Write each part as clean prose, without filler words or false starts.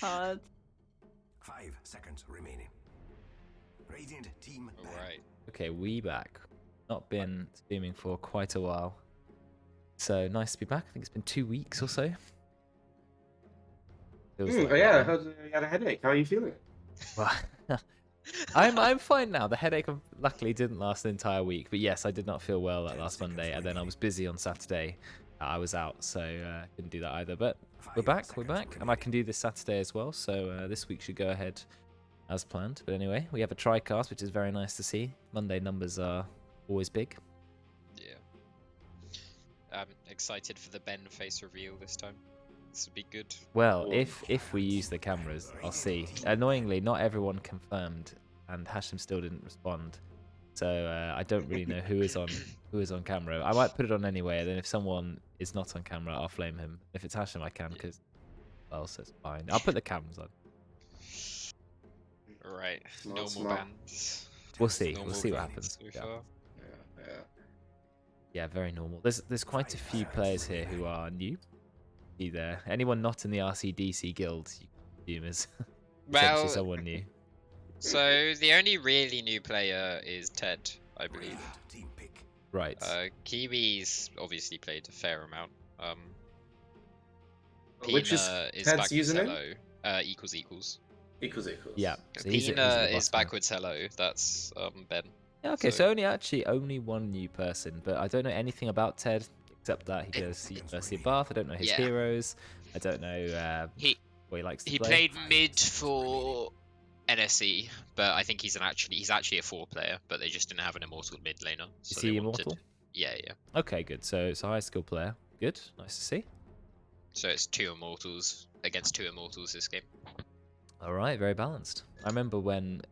Hard. 5 seconds remaining. Radiant team back. Alright. Okay, we back. Not been streaming for quite a while. So nice to be back. I think it's been 2 weeks or so. Feels like yeah, that, you had a headache. How are you feeling? Well, I'm fine now. The headache luckily didn't last the entire week. But yes, I did not feel well that last Monday, and then I was busy on Saturday. I was out, so couldn't do that either. But we're back, and I can do this Saturday as well. So this week should go ahead as planned. But anyway, we have a tricast, which is very nice to see. Monday numbers are always big. Yeah. I'm excited for the Ben face reveal this time. This would be good. Well, if we use the cameras, I'll see. Annoyingly, not everyone confirmed, and Hashim still didn't respond. So I don't really know who is on camera. I might put it on anyway. And then if someone is not on camera, I'll flame him. If it's Hashim, I can because well, so it's fine. I'll put the cameras on. Alright. Normal smart. bands. We'll see. Normal We'll see what bands happens. so far. Yeah, very normal. There's quite a few players here who are new. Either anyone not in the RCDC guild, you can assume is potentially Well, someone new. so the only really new player is Ted, I believe. Radiant team pick. Right. Kiwi's obviously played a fair amount. Which is Pina is Ted's back with username? hello. Equals. Equals. Yeah. So he's Pina a is boss back man. with hello. That's Ben. Yeah, okay, so- so only one new person, but I don't know anything about Ted except that he goes to University of Bath. I don't know his Yeah. heroes. I don't know He what he likes to he play. played mid for NSE, but I think he's actually a 4 player, but they just didn't have an immortal mid laner. So Is they he wanted- immortal? Yeah. Okay, good. So it's a high skill player. Good. Nice to see. So it's 2 immortals against 2 immortals this game. All right, very balanced. I remember when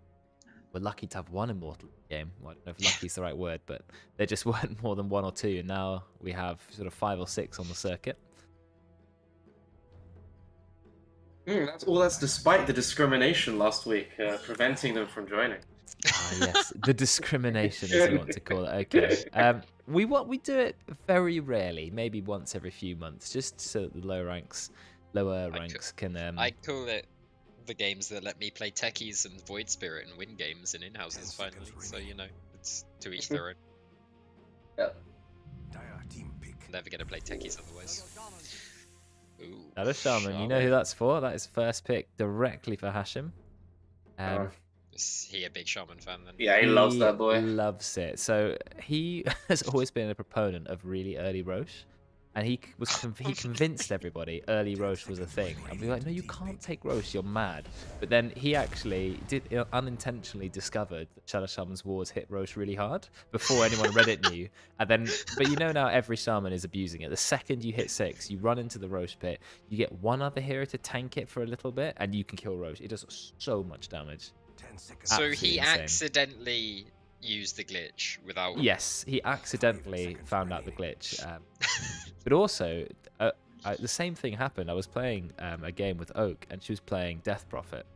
we're lucky to have one immortal game. Well, I don't know if lucky is the right word, but there just weren't more than 1 or 2, and now we have sort of 5 or 6 on the circuit. That's despite the discrimination last week, preventing them from joining. Ah, yes, the discrimination, as you want to call it. Okay. We do it very rarely, maybe once every few months, just so that the lower ranks can. I call it the games that let me play techies and Void Spirit and win games and in-houses finally. So it's to each their own. Yep. Dire team pick. Never gonna play techies otherwise. Ooh, That is Shaman. You know who that's for? That is first pick directly for Hashim. Is he a big Shaman fan then? Yeah, he loves that boy. Loves it. So he has always been a proponent of really early Roche, and he convinced everybody early Roche was a thing. And we were like, no, you can't take Roche, you're mad. But then he actually unintentionally discovered that Shadow Shaman's wards hit Roche really hard before anyone Reddit knew. And then, but you know now every Shaman is abusing it. The second you hit 6, you run into the Roche pit, you get one other hero to tank it for a little bit, and you can kill Roche. It does so much damage. 10 seconds. So Absolutely he insane. accidentally used the glitch without. Yes, he accidentally found out the glitch. But also, the same thing happened. I was playing a game with Oak, and she was playing Death Prophet.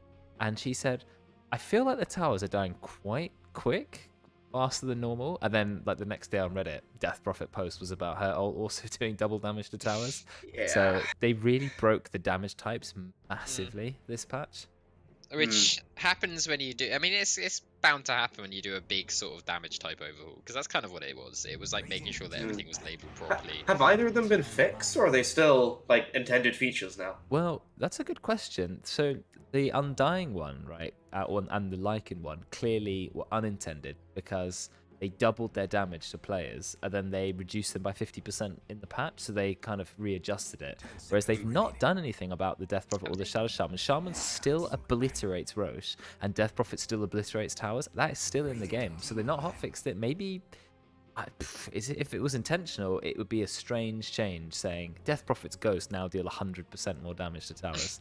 And she said, I feel like the towers are dying quite quick, faster than normal. And then, like, the next day on Reddit, Death Prophet post was about her also doing double damage to towers. Yeah. So they really broke the damage types massively this patch. Which happens when you do. I mean, it's bound to happen when you do a big sort of damage type overhaul, because that's kind of what it was. It was like making sure that everything was labeled properly. Have either of them been fixed, or are they still like intended features now? Well, that's a good question. So the Undying one, right, and the Lycan one clearly were unintended because they doubled their damage to players and then they reduced them by 50% in the patch, so they kind of readjusted it. Whereas they've not done anything about the Death Prophet or the Shadow Shaman. Shaman still obliterates Roche and Death Prophet still obliterates towers. That is still in the game, so they're not hotfixed it. Maybe if it was intentional, it would be a strange change saying Death Prophet's Ghost now deal 100% more damage to towers.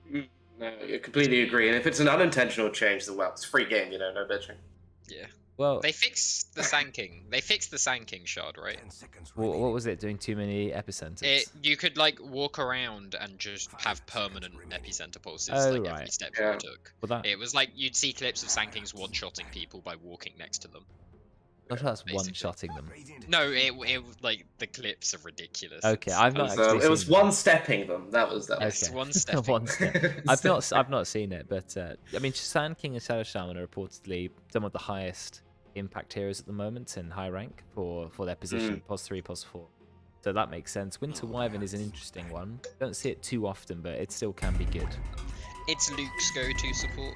No, I completely agree. And if it's an unintentional change, then well, it's a free game, no bitching. Yeah. Well, They fixed the Sanking. They fixed the Sanking shard, right? 10 seconds what remaining. was it? Doing too many epicenters? You could like walk around and just have permanent epicenter pulses Oh, like every right. step Yeah. you took. Well, that It was like you'd see clips of Sankings one-shotting people by walking next to them. Not sure that's basically. one-shotting them. Radiant No, it like the clips are ridiculous. Okay, It's- I've It not was, actually it was seen them. one-stepping them. That was that. Yes, Okay. one step. One step. I've not seen it, but I mean, Sand King and Shadow Shaman are reportedly some of the highest impact heroes at the moment in high rank for their position, pos 3, pos 4. So that makes sense. Winter Wyvern is an interesting one. Don't see it too often, but it still can be good. It's Luke's go-to support,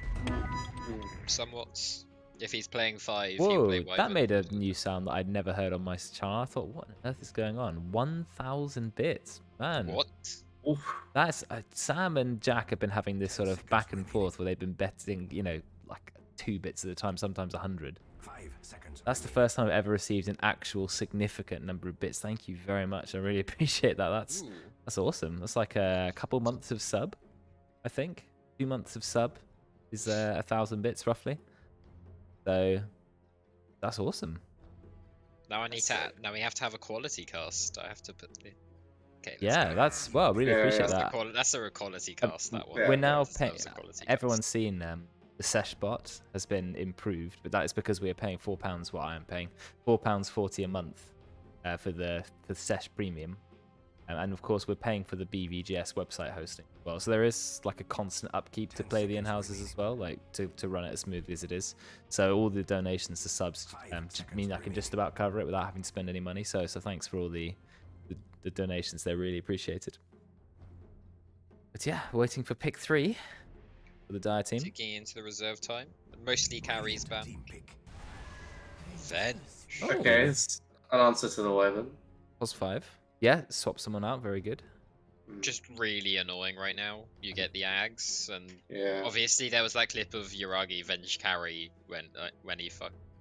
somewhat. If he's playing 5, you Whoa, play that Wyvern. made a new sound that I'd never heard on my channel. I thought, what on earth is going on? 1,000 bits, man. What? Oof. That's Sam and Jack have been having this sort of back and forth where they've been betting, you know, like 2 bits at a time, sometimes 100. 5 seconds. That's the first time I've ever received an actual significant number of bits. Thank you very much. I really appreciate that. Ooh. That's awesome. That's like a couple months of sub, I think. 2 months of sub is 1,000 bits roughly. So that's awesome. Now I need to. Now we have to have a quality cast. I have to put the. Okay. Let's Yeah, go. that's well. Really Yeah, appreciate That's, that. that's a quality cast. That one. Yeah. We're now That paying. deserves a quality cast. Everyone's seen the Sesh bot has been improved, but that is because we are paying £4. What I am paying £4.40 a month for the Sesh Premium, and of course we're paying for the BVGS website hosting as well. So there is like a constant upkeep to play the in-houses as well, like to run it as smoothly as it is. So all the donations to subs mean I can just about cover it without having to spend any money. So thanks for all the donations. They're really appreciated. But yeah, waiting for pick 3 for the Dire team. Ticking into the reserve time. Mostly carries ban. Team pick. Venge. Oh. Okay, it's an answer to the Wyvern. Pos 5. Yeah, swap someone out. Very good. Just really annoying right now. You get the Ags, and Yeah. obviously there was that clip of Yuragi Venge carry when he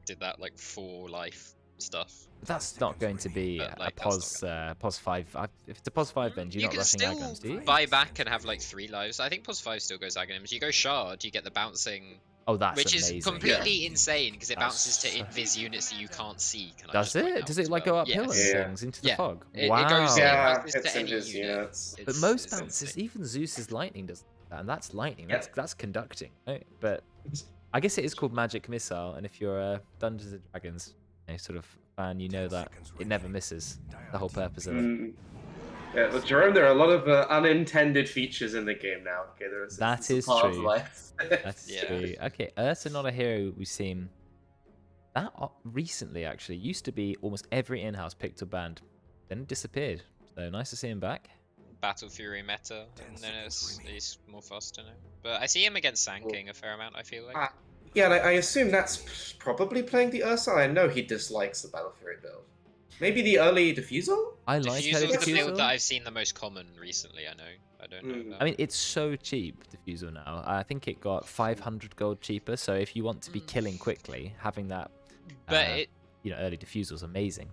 did that like 4 life stuff. But that's not going to be But, a like, pos pos 5. If it's a pos 5, then you're You not can rushing still Agrams, do you? buy back and have like 3 lives. I think pos 5 still goes Aghanims. You go Shard, you get the bouncing, Oh, that's which amazing. is completely insane because it That's bounces to so invis units that you can't see. Can I Does just point it? out Does as it like well? go uphill Yes. and Yeah. things into the Yeah. fog? It Wow. goes Yeah, bounces hits to in any his unit. units. But It's- most it's bounces, insane. even Zeus's lightning does that, and that's lightning. Yep. That's conducting, right? But I guess it is called Magic Missile, and if you're a Dungeons and Dragons sort of fan, you know that it never misses. The whole purpose of it. Yeah, well, Jerome, there are a lot of unintended features in the game now. Okay, That it's a is part of true. life. That's Yeah. true. Okay, Ursa not a hero we've seen that recently. Actually, used to be almost every in-house picked or banned, then it disappeared. So nice to see him back. Battle Fury meta, and then he's more faster now. But I see him against Sand King a fair amount, I feel like. Yeah, and I assume that's probably playing the Ursa. I know he dislikes the Battle Fury build. Maybe the early Diffusal? I like Diffusal's the Diffusal. build that I've seen the most common recently, I know. I don't know about I mean, it's so cheap, Diffusal now. I think it got 500 gold cheaper. So if you want to be killing quickly, having that, But it early Diffusal's amazing.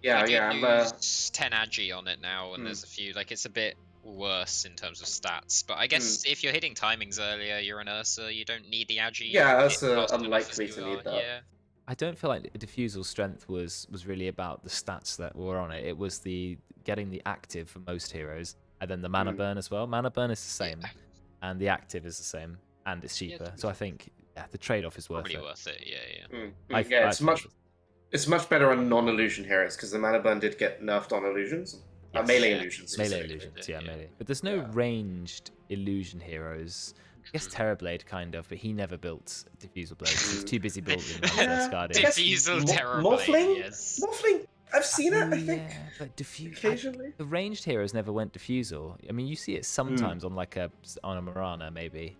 Yeah, you yeah. do I'm, lose 10 agi on it now, and there's a few, like, it's a bit worse in terms of stats. But I guess if you're hitting timings earlier, you're an Ursa, you don't need the agi. Yeah, You Ursa hit fast enough unlikely as to you need are, that. Yeah. I don't feel like Diffusal's strength was really about the stats that were on it. It was the getting the active for most heroes, and then the mana burn as well. Mana burn is the same, and the active is the same, and it's cheaper. So I think the trade-off is worth Probably it. worth it, yeah. Yeah, it's much better on non-illusion heroes because the mana burn did get nerfed on illusions. Yes. Melee Yeah. illusions. Melee specifically. illusions, melee. But there's no ranged illusion heroes. I guess Terrorblade kind of, but he never built Diffusal Blades. He's too busy building Manifest Guardian. Diffusal Terrorblade, Morphling? yes. Morphling? I've seen it, I think. Yeah, but Occasionally. the ranged heroes never went Diffusal. I mean, you see it sometimes on like a Marana maybe,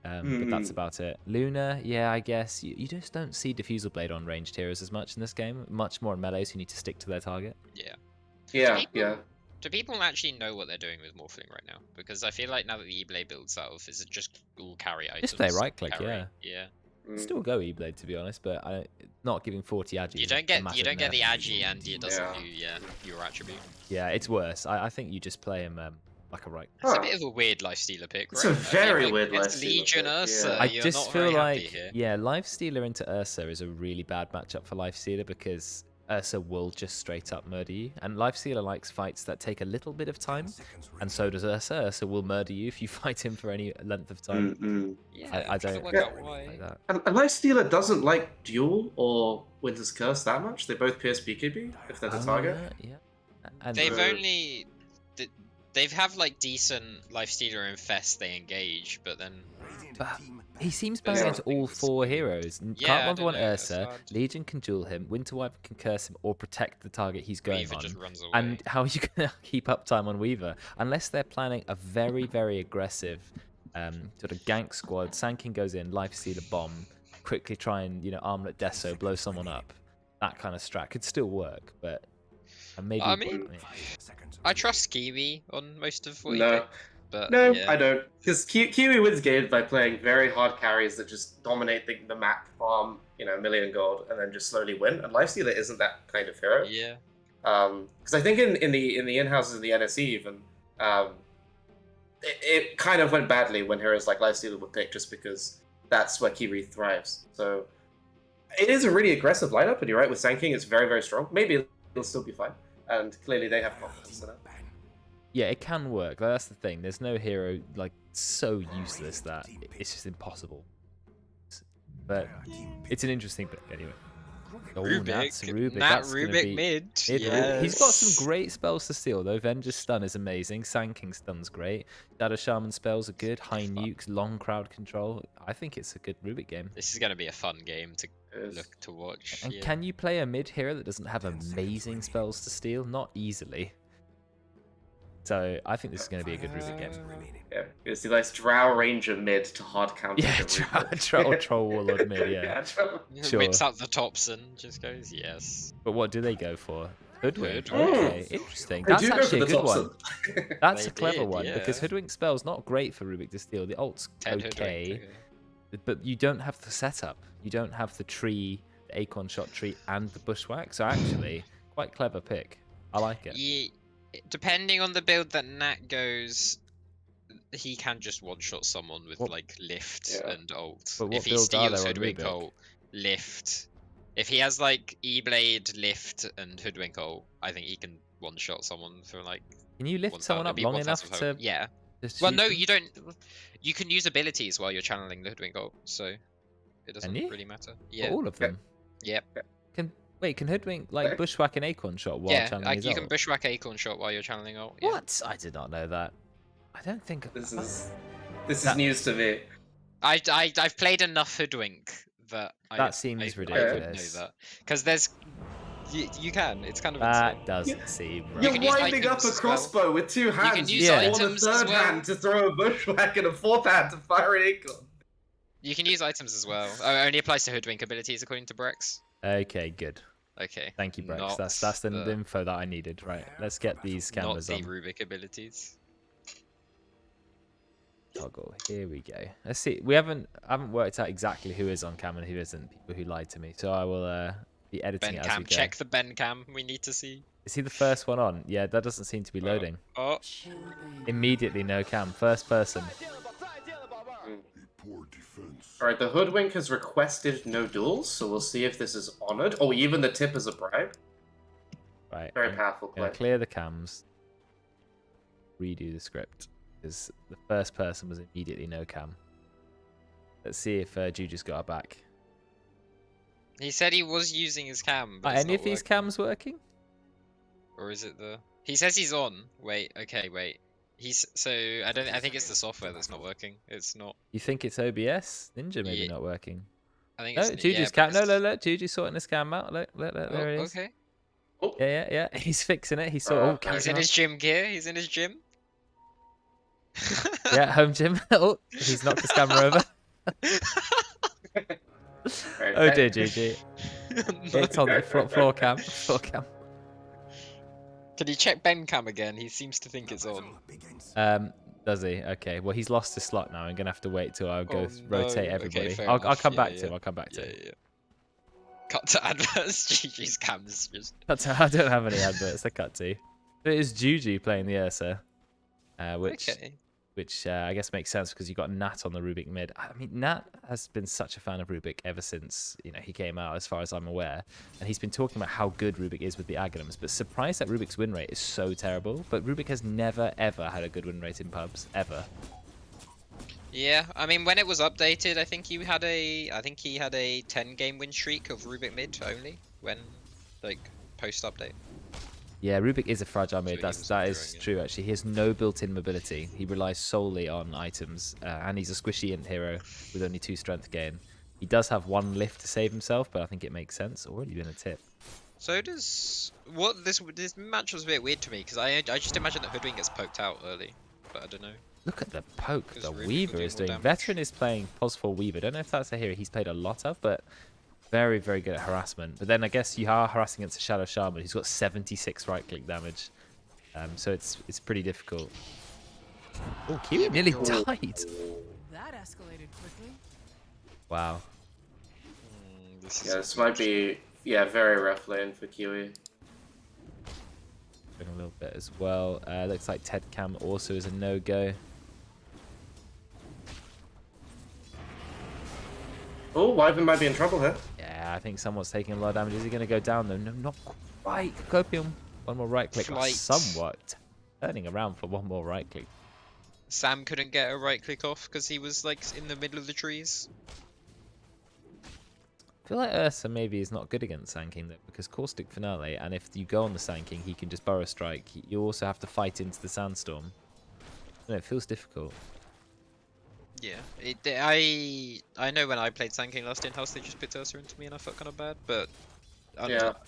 but that's about it. Luna, yeah, I guess you just don't see Diffusal Blade on ranged heroes as much in this game. Much more in melees who need to stick to their target. Yeah. Yeah. Do people actually know what they're doing with Morphling right now? Because I feel like now that the E-Blade builds out, is it just all carry items? Just play right click, carry? yeah. Yeah. Still go E-Blade to be honest, but not giving 40 agi. You don't get the agi, and it doesn't Yeah. do your attribute. Yeah, it's worse. I think you just play him like a right. It's a bit of a weird lifestealer pick, right? It's a very like, weird it's lifestealer Legion pick, Ursa. yeah. I You're just not feel very happy like here. Lifestealer into Ursa is a really bad matchup for Lifestealer because Ursa will just straight up murder you. And Lifestealer likes fights that take a little bit of time, and so does Ursa. Ursa will murder you if you fight him for any length of time. Yeah, I doesn't don't work out why. like that. And Lifestealer doesn't like Duel or Winter's Curse that much. They both pierce BKB if they're the target. Yeah. And They've they've have like decent Lifestealer and Fest they engage, but then But he seems bad There's against all something 4 that's- heroes. Yeah, Can't I one don't one know, it's Ursa, hard. Legion can duel him, Winter Wyvern can curse him or protect the target he's going Weaver on. just runs away. And how are you going to keep up time on Weaver? Unless they're planning a very, very aggressive sort of gank squad. Sand King goes in, Lifestealer bomb, quickly try and, Armlet Deso, blow someone up. That kind of strat could still work, but maybe... I mean, yeah. I trust Kiwi on most of what he No. picked, but No, yeah. I don't. Because Kiwi wins games by playing very hard carries that just dominate the map, farm, a million gold, and then just slowly win. And Lifestealer isn't that kind of hero. Yeah. Because I think in the in-houses and the NSE even, it kind of went badly when heroes like Lifestealer were picked just because that's where Kiwi thrives. So it is a really aggressive lineup, and you're right, with Sand King it's very, very strong. Maybe it'll still be fine. And clearly they have confidence in it. Yeah, it can work. That's the thing. There's no hero so useless that it's just impossible. But it's an interesting pick anyway. Oh, Nat's Rubik. Nat That's gonna Rubik be mid. Rubik. He's got some Yes. great spells to steal though. Vengeance Stun is amazing. Sand King Stun's great. Shadow Shaman spells are good. High nukes, long crowd control. I think it's a good Rubik game. This is gonna be a fun game to It is. look to watch. And yeah. can you play a mid hero that doesn't have amazing spells to steal? Not easily. So I think this is going to be a good Rubik game. Yeah, it's the nice Drow Ranger mid to hard counter. Yeah, troll warlord mid. Yeah, Drow- sure. Whips up the tops and just goes, yes. But what do they go for? Hoodwink. Hoodwink. Okay, interesting. They That's do go actually a for the good one. Thompson. That's They a clever did, one because yeah. Hoodwink spell's not great for Rubik to steal. The ult's 10 okay, Hoodwink, but you don't have the setup. You don't have the tree, the acorn shot tree, and the bushwhack. So actually, quite clever pick. I like it. Yeah, depending on the build that Nat goes, he can just one-shot someone with What- like lift Yeah. and ult. But what If he builds are steals there on Hoodwink Rubik? ult, lift. If he has like E-Blade, lift, and Hoodwink ult, I think he can one-shot someone for like Can you lift 1,000 someone up it'd be long 1,000 enough total. to? Yeah. Just Well, shoot no, them? you don't. You can use abilities while you're channeling the Hoodwink ult, so it doesn't you? really matter. For Yeah. all of them. Yep. Can Hoodwink like Okay. bushwhack an acorn shot while Yeah, channeling like his you can ult? bushwhack Acorn shot while you're channeling ult. Yeah. What? I did not know that. I don't think This is That- news to me. I've played enough Hoodwink that That seems I would ridiculous. know that because there's you can. It's kind of that insane. doesn't seem right. You're can use winding up items a as well. crossbow with 2 hands. can use You want items a as third well. hand to throw a bushwhack and a 4th hand to fire an acorn. You can use items as well. Oh, it only applies to Hoodwink abilities according to Brex. Okay, good. Okay. Thank you, Brex. Not That's the the- info that I needed. Right, let's get these Not cameras the on. Rubik abilities. Toggle. Here we go. Let's see. I haven't worked out exactly who is on cam and who isn't. People who lied to me. So I will be editing Ben it as cam. we go. Check the Ben cam. We need to see. Is he the first one on? Yeah, that doesn't seem to be loading. Oh. Immediately, no cam. First person. Alright, the Hoodwink has requested no duels, so we'll see if this is honored. Oh, even the tip is a bribe. Right. Very I'm powerful gonna play. clear the cams. Redo the script because the first person was immediately no cam. Let's see if Juju's got our back. He said he was using his cam. But Are it's any not of these working. cams working? Or is it the? He says he's on. Wait. Okay. Wait. He's so I don't. I think it's the software that's not working. It's not. You think it's OBS? Ninja maybe Yeah. not working. I think No, it's Juju's cam. No, look, Juju's sorting his cam out. Look, Oh, there it is. okay. Oh, Yeah. He's fixing it. He saw. Oh, He's camera's He's in on. his gym gear. He's in his gym. Yeah, home gym. Oh, he's knocked his camera over. right, Oh back- dear, Juju. It's on the floor cam. Floor cam. Can you check Ben cam again? He seems to think it's on. Does he? Okay. Well, he's lost his slot now. I'm gonna have to wait till I go Oh, rotate no. everybody. Okay, fair I'll enough. come Yeah, back to yeah. him. I'll come back to Yeah, him. yeah. Cut to adverts. GG's cam's just. I don't have any adverts to cut to. But it's Juju playing the Ursa, which Okay. which I guess makes sense because you got Nat on the Rubik mid. I mean, Nat has been such a fan of Rubik ever since he came out, as far as I'm aware, and he's been talking about how good Rubik is with the Aghanims. But surprised that Rubik's win rate is so terrible. But Rubik has never ever had a good win rate in pubs ever. Yeah, I mean, when it was updated, I think he had a 10-game win streak of Rubik mid only when, like, post update. Yeah, Rubik is a fragile mid. So That is true, actually. He has no built-in mobility. He relies solely on items, and he's a squishy int hero with only 2 strength gain. He does have 1 lift to save himself, but I think it makes sense. Already been a tip. So does this match was a bit weird to me because I just imagine that Hoodwink gets poked out early, but I don't know. Look at the poke Because the Rubik Weaver will do is more doing. damage. Veteran is playing Pos4 Weaver. Don't know if that's a hero he's played a lot of, but very, very good at harassment. But then I guess you are harassing against a Shadow Shaman who's got 76 right-click damage. So it's pretty difficult. Oh, Kiwi nearly died. That escalated quickly. Wow. Yeah, this might be very rough lane for Kiwi. A little bit as well. Looks like Ted Cam also is a no-go. Oh, Wyvern might be in trouble here. Yeah, I think someone's taking a lot of damage. Is he going to go down though? No, not quite. Copium. One more right click. Flight. Somewhat turning around for one more right click. Sam couldn't get a right click off because he was like in the middle of the trees. I feel like Ursa maybe is not good against Sand King though, because Caustic Finale, and if you go on the Sand King, he can just burrow strike. You also have to fight into the Sandstorm. No, it feels difficult. Yeah, I know when I played Sand King last in-house, they just put Ursa into me and I felt kind of bad, but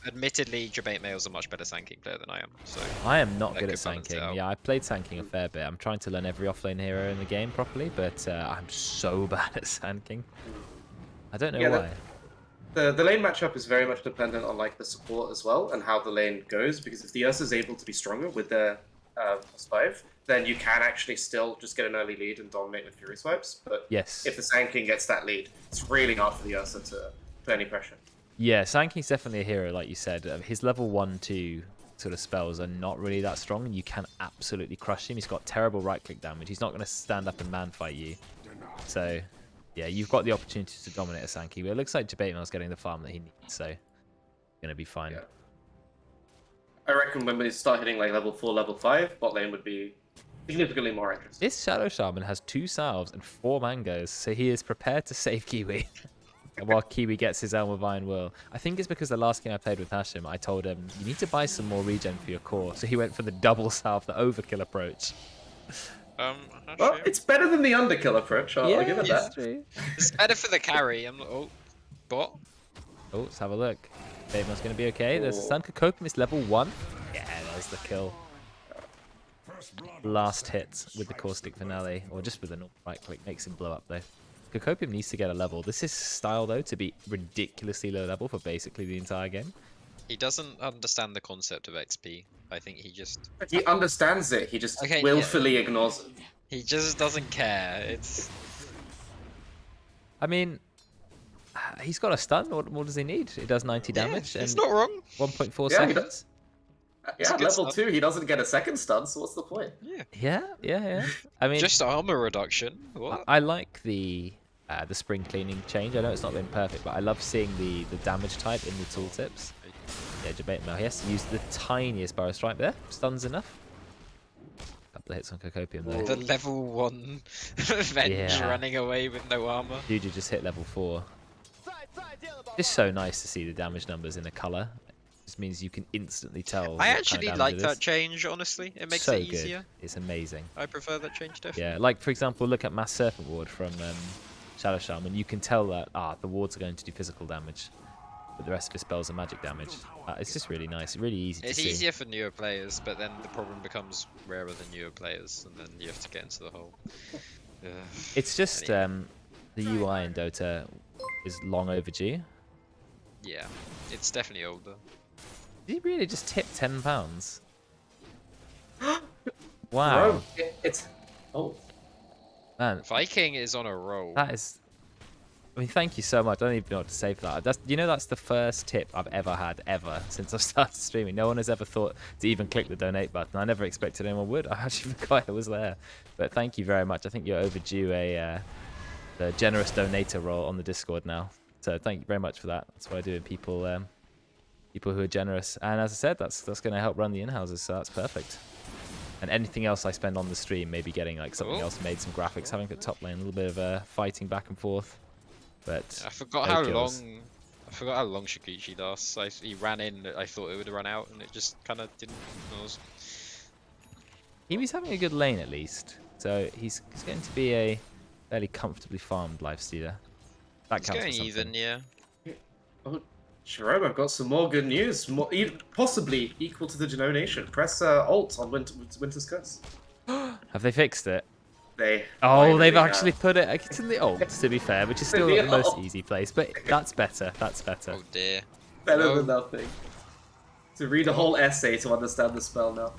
admittedly, Jabate Mail's a much better Sand King player than I am, so... I am not that good could at Sand balance it King. out. Yeah, I played Sand King a fair bit. I'm trying to learn every offlane hero in the game properly, but I'm so bad at Sand King. I don't know why. The lane matchup is very much dependent on like the support as well and how the lane goes, because if the Ursa is able to be stronger with their +5, then you can actually still just get an early lead and dominate with Fury Swipes. But Yes. if the Sand King gets that lead, it's really hard for the Ursa to put any pressure. Yeah, Sand King's definitely a hero, like you said. His level 1-2 sort of spells are not really that strong, and you can absolutely crush him. He's got terrible right-click damage. He's not going to stand up and man-fight you. So, yeah, you've got the opportunity to dominate a Sand King, but it looks like Jabate getting the farm that he needs, so going to be fine. Yeah. I reckon when we start hitting like level 4, level 5, bot lane would be significantly more interesting. This Shadow Shaman has 2 salves and 4 mangoes, so he is prepared to save Kiwi. While Kiwi gets his Elm of Iron Will. I think it's because the last game I played with Hashim, I told him, you need to buy some more regen for your core. So he went for the double salve, the overkill approach. Well, it's better than the underkill approach, I'll give it that. True. It's better for the carry. I'm like, oh, bot. Oh, let's have a look. Damon's going to be okay. There's a stun. Cocopium is level 1. Yeah, there's the kill. Last hit with the Caustic Finale, or just with a normal right click, makes him blow up though. Cocopium needs to get a level. This is style though to be ridiculously low level for basically the entire game. He doesn't understand the concept of XP. I think he just... He understands it, he just Okay, willfully ignores it. He just doesn't care. It's... I mean, he's got a stun. What more does he need? It does 90 damage It's and not wrong. 1.4 Yeah, he seconds. Yeah, good level stun. 2, he doesn't get a second stun, so what's the point? Yeah. Yeah. I mean, Just armor reduction. What? I like the spring cleaning change. I know it's not been perfect, but I love seeing the damage type in the tooltips. Yeah, Jabate Mail. He has to use the tiniest Burrow Strike there. Stun's enough. Couple of hits on Cocopium though. The level 1 Venge Yeah. running away with no armor. Dude, you just hit level 4. It's so nice to see the damage numbers in a colour. It just means you can instantly tell. I what kind of actually damage like it that is. change, honestly. It makes So it easier. good. It's amazing. I prefer that change, definitely. Yeah, like for example, look at Mass Serpent Ward from Shadow Shaman. You can tell that the wards are going to do physical damage, but the rest of his spells are magic damage. It's just really nice, really easy It's to see. easier for newer players, but then the problem becomes rarer than newer players, and then you have to get into the hole. It's just the UI in Dota is long overdue. Yeah, it's definitely older. Did he really just tip £10? Wow, Bro, it's... Oh. man, Viking is on a roll. that is I mean, thank you so much. I don't even know what to say for that. That's the first tip I've ever had since I've started streaming. No one has ever thought to even click the donate button. I never expected anyone would. I actually forgot it was there. But thank you very much. I think you're overdue a generous donator role on the Discord now. So thank you very much for that. That's what I do with people who are generous. And as I said, that's going to help run the in-houses. So that's perfect. And anything else I spend on the stream, maybe getting like something else made, some graphics, having a top lane, a little bit of fighting back and forth. But I forgot how long Shikuchi lasts. He ran in. I thought it would run out, and it just kind of didn't. He was having a good lane at least, so he's going to be a fairly comfortably farmed lifestealer. That It's counts going for even, something. yeah. Oh, Jerome, I've got some more good news. Possibly equal to the donation. Press Alt on Winter's Curse. Have they fixed it? They. They've actually put it. It's in the alt, to be fair, which is still not the most easy place, but that's better. That's better. Oh dear. Better than nothing. To read a whole essay to understand the spell now.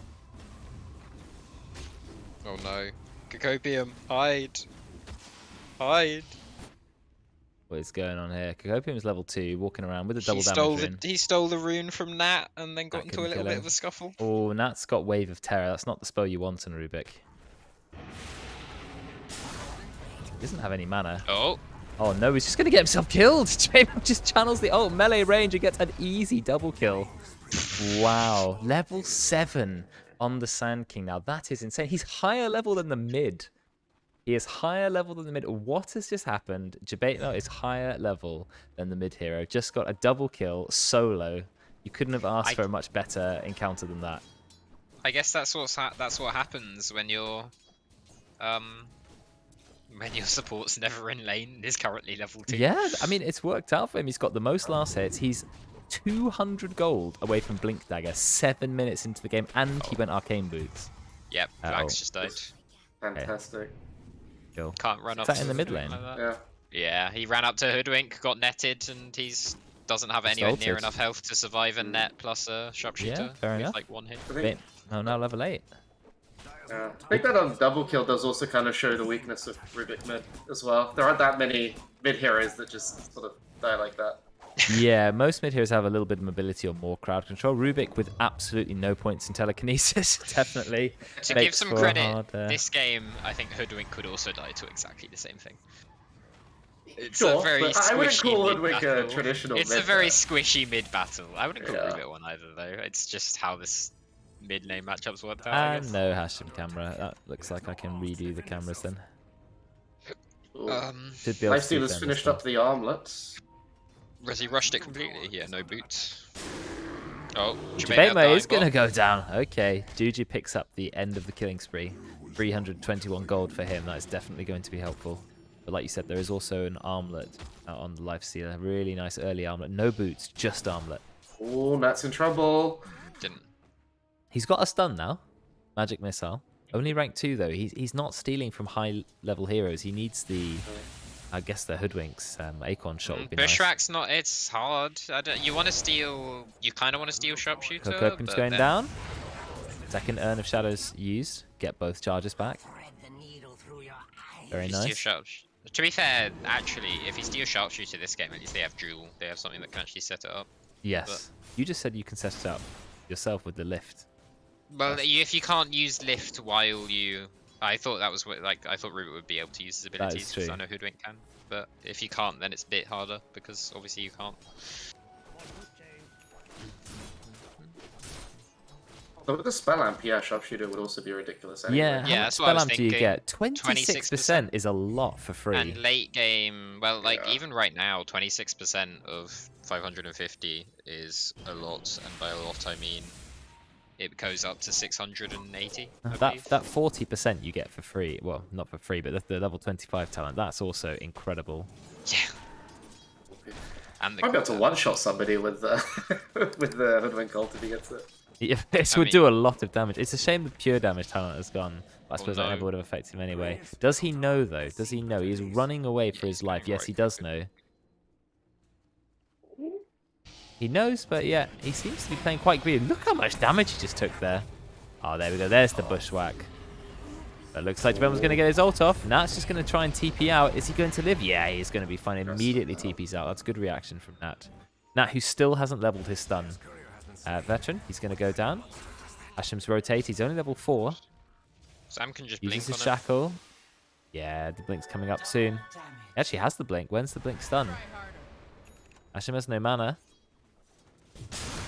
Oh no. Cacopium, hide. Hide. What is going on here? Cacopium's level 2, walking around with a double damage. He stole the rune from Nat and then got That into a couldn't little kill bit him. of a scuffle. Oh, Nat's got Wave of Terror. That's not the spell you want on Rubik. He doesn't have any mana. Oh. Oh no, he's just going to get himself killed. J-Mo just channels the ult, melee range, and gets an easy double kill. Wow. Level 7 on the Sand King. Now that is insane. He's higher level than the mid. He is higher level than the mid. What has just happened? Jabetno is higher level than the mid hero. Just got a double kill solo. You couldn't have asked for a much better encounter than that. I guess that's what happens when your support's never in lane and is currently level 2. Yeah, I mean, it's worked out for him. He's got the most last hits. He's 200 gold away from Blink Dagger 7 minutes into the game, and he went Arcane Boots. Yep, Flax just died. Fantastic. Cool. Can't run up that to in the mid Hoodwink lane? like that. Yeah. Yeah, he ran up to Hoodwink, got netted, and doesn't have anywhere near ulted. enough health to survive a net plus a sharpshooter. Yeah, fair with enough. like one hit. I think, Oh, now level 8. I think that on double kill does also kind of show the weakness of Rubik mid as well. There aren't that many mid heroes that just sort of die like that. Yeah, most mid heroes have a little bit of mobility or more crowd control. Rubik with absolutely no points in telekinesis, definitely. To makes give some for a credit, hard, this game, I think Hoodwink could also die to exactly the same thing. It's Sure, a very but I wouldn't squishy call mid Hoodwink a battle. traditional It's a mid very there. squishy mid battle. I wouldn't call Yeah. Rubik one either, though. It's just how this mid lane matchups worked out, I And guess. no Hashim camera. That looks like I can redo the cameras then. Should be able to see Lifestealer's them finished this up the armlet. He rushed it completely. Yeah, no boots. Oh, Jabetmo is going to go down. Okay, Juju picks up the end of the killing spree. 321 gold for him. That is definitely going to be helpful. But like you said, there is also an armlet on the Lifestealer. Really nice early armlet. No boots, just armlet. Oh, Nat's in trouble. Didn't. He's got a stun now. Magic Missile. Only rank 2 though. He's not stealing from high level heroes. He needs the, I guess, the Hoodwinks. Acorn shot would be nice. Bushwhack's not. It's hard. You want to steal. You kind of want to steal sharpshooter. Cocopium's but going then- down. Second Urn of Shadows used. Get both charges back. Very If you steal nice. To be fair, actually, if you steal sharpshooter this game, at least they have duel. They have something that can actually set it up. Yes. You just said you can set it up yourself with the lift. Well, if you can't use lift while you, I thought that was what, like, I thought Rubik would be able to use his abilities because true. I know Hoodwink can. But if you can't, then it's a bit harder because obviously you can't. But with the spell amp, yeah, sharpshooter would also be ridiculous anyway. Yeah, how Yeah, much that's what I spell was amp do you thinking. get? 26% is a lot for free. And late game, well, like Yeah. even right now, 26% of 550 is a lot, and by a lot I mean it goes up to 680. I believe. That 40% you get for free. Well, not for free, but the level 25 talent. That's also incredible. Yeah. And the Might be able to one-shot somebody with with the Hoodwink ult if he gets it. Yeah, this I would mean- do a lot of damage. It's a shame the pure damage talent has gone. But I suppose that no. never would have affected him anyway. Does he know, though? Does he know? He's running away for his life. going Yes, right he for does it. know. He knows, but yeah, he seems to be playing quite greedy. Look how much damage he just took there. Oh, there we go. There's the bushwhack. It looks like JaBeMail's going to get his ult off. Nat's just going to try and TP out. Is he going to live? Yeah, he's going to be fine. Immediately TP's out. That's a good reaction from Nat. Nat, who still hasn't leveled his stun. Veteran, he's going to go down. Hashim's rotate. He's only level 4. Sam can just blink Uses on his him. shackle. Yeah, the blink's coming up soon. He actually has the blink. When's the blink stun? Hashim has no mana.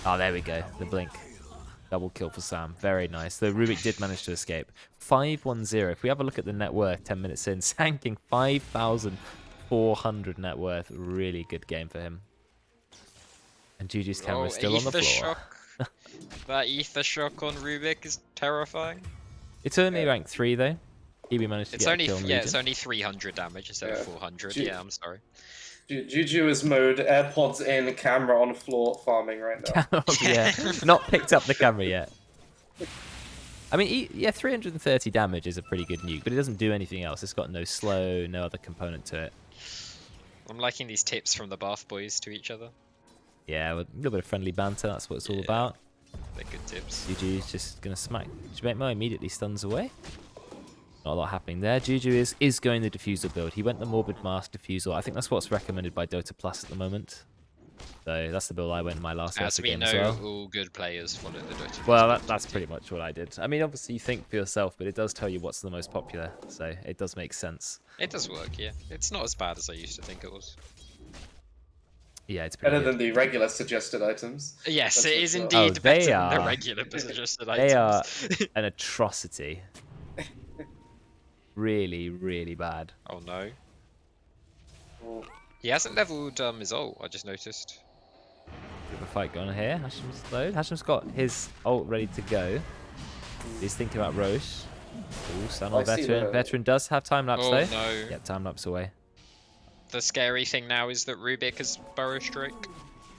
Oh, there we go. The blink. Double kill for Sam. Very nice. Though Rubik did manage to escape. 5-1-0. If we have a look at the net worth 10 minutes in, sanking 5,400 net worth. Really good game for him. And Juju's camera is still on the floor. Shock. That ether shock on Rubik is terrifying. It's only rank 3 though. Kiwi managed to It's get only a kill on it's Legion. only 300 damage instead of 400. Yeah, I'm sorry. Juju is mode AirPods in, camera on floor, farming right now. Yeah, not picked up the camera yet. I mean, yeah, 330 damage is a pretty good nuke, but it doesn't do anything else. It's got no slow, no other component to it. I'm liking these tips from the Bath Boys to each other. Yeah, with a little bit of friendly banter, that's what it's all about. They're good tips. Juju's just going to smack. JaBeMail immediately stuns away. Not a lot happening there. Juju is going the diffusal build. He went the Morbid Mask diffusal. I think that's what's recommended by Dota Plus at the moment. So that's the build I went in my last As Dota we game know, as well. all good players follow the Dota. Well, that's pretty much what I did. I mean, obviously you think for yourself, but it does tell you what's the most popular. So it does make sense. It does work, yeah. It's not as bad as I used to think it was. Yeah, it's pretty Better good. than the regular suggested items. Yes, That's it for is sure. indeed Oh, better they than the are- regular suggested They are items. an atrocity. Really, really bad. Oh no. Oh, He hasn't leveled his ult, I just noticed. Bit of a fight going on here. Hashim's low. Hashim's got his ult ready to go. He's thinking about Roche. Ooh, stun on I see Veteran. the- Veteran does have time lapse Oh though. no. Yep, time lapse away. The scary thing now is that Rubik has Burrow Strike.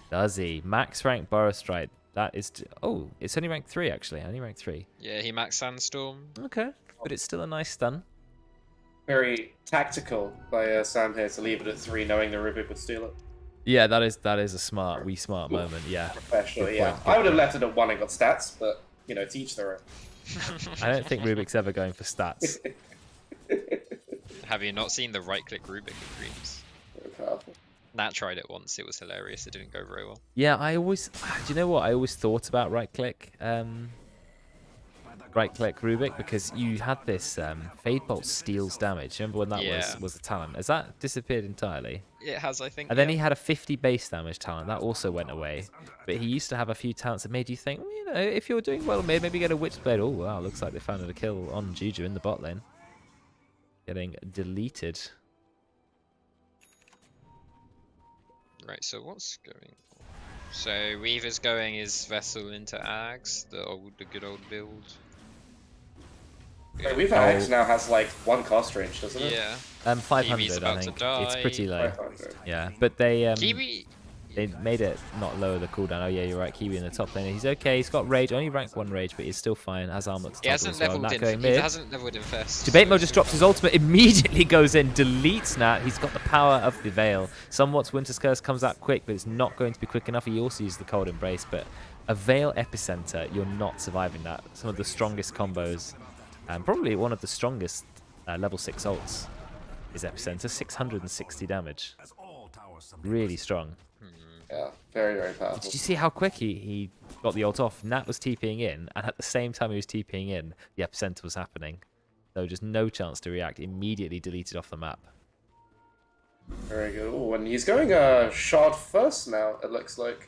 Does he? Max rank Burrow Strike. That is. Oh, it's only rank 3 actually. Only rank 3. Yeah, he maxed Sandstorm. Okay, but it's still a nice stun. very tactical by Sam here to leave it at 3, knowing the Rubik would steal it. Yeah, that is a smart moment. Yeah. Professional, Good yeah. point, good I would have point. left it at 1 and got stats, but, you know, to each their own. I don't think Rubik's ever going for stats. Have you not seen the right-click Rubik in Dreams? Very powerful. Nat tried it once. It was hilarious. It didn't go very well. Yeah, I always. Do you know what? I always thought about right click Rubik because you had this Fade Bolt steals damage. Remember when that Yeah. was a talent? Has that disappeared entirely? It has, I think. And then yeah. he had a 50 base damage talent that also went away. But he used to have a few talents that made you think, well, you know, if you're doing well, maybe get a Witchblade. Oh wow, looks like they found a kill on Juju in the bot lane. Getting deleted. Right, so what's going on? So Weaver's going his Vessel into Ags, the good old build. Wait, Weaver X now has like 1 cast range, doesn't it? Yeah. 500, Kiwi's I about to think. die. It's pretty low. 500. Yeah, but they Kiwi. they made it not lower the cooldown. Oh yeah, you're right. Kiwi in the top lane. He's okay. He's got rage. Only rank 1 rage, but he's still fine. Has armor at the He top hasn't as well. leveled Nat in. going He mid. hasn't leveled Infest. JaBeMail just drops his ultimate, immediately goes in, deletes Nat. He's got the power of the Veil. Somewhat Winter's Curse comes out quick, but it's not going to be quick enough. He also uses the Cold Embrace, but a Veil Epicenter, you're not surviving that. Some of the strongest combos, and probably one of the strongest level 6 ults is Epicenter. 660 damage. As all towers someday Really strong. Yeah, very, very powerful. Did you see how quick he got the ult off? Nat was TPing in, and at the same time he was TPing in, the Epicenter was happening. So just no chance to react. Immediately deleted off the map. Very good. Oh, and he's going Shard first now, it looks like,